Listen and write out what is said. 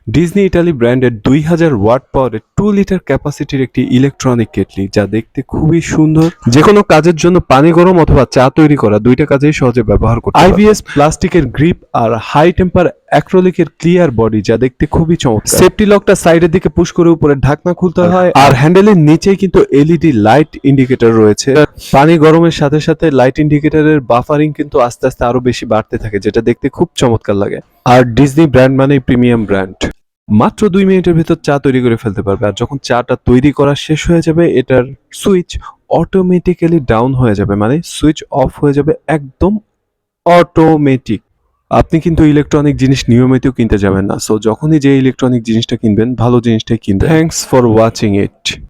Disney Italy ব্র্যান্ডের 2000 watt পাওয়ারের 2 litre ক্যাপাসিটির একটি ইলেকট্রনিক কেটলি, যা দেখতে খুবই সুন্দর। যে কোনো কাজের জন্য পানি গরম অথবা চা তৈরি করা দুইটা কাজেই সহজে ব্যবহার করতে পারবেন। আইবিএস প্লাস্টিকের গ্রিপ আর হাই টেম্পার অ্যাক্রিলিকের ক্লিয়ার বডি, যা দেখতে খুবই চমৎকার। সেফটি লকটা সাইডের দিকে পুশ করে উপরে ঢাকনা খুলতে হয়, আর হ্যান্ডেলের নিচেই কিন্তু এলইডি লাইট ইন্ডিকেটর রয়েছে। পানি গরমের সাথে সাথে লাইট ইন্ডিকেটরের বাফারিং কিন্তু আস্তে আস্তে আরো বেশি বাড়তে থাকে, যেটা দেখতে খুব চমৎকার লাগে। আর ডিজনি ব্র্যান্ড মানে প্রিমিয়াম ব্র্যান্ড। মাত্র 2 মিনিটের ভিতর চা তৈরি করে ফেলতে পারবে। আর যখন চাটা তৈরি করা শেষ হয়ে যাবে, এটার সুইচ অটোমেটিক্যালি ডাউন হয়ে যাবে, মানে সুইচ অফ হয়ে যাবে একদম অটোমেটিক। আপনি কিন্তু ইলেকট্রনিক জিনিস নিয়মিত কিনতে যাবেন না, সো যখনই যে ইলেকট্রনিক জিনিসটা কিনবেন ভালো জিনিসটাই কিনবেন। Thanks for watching it.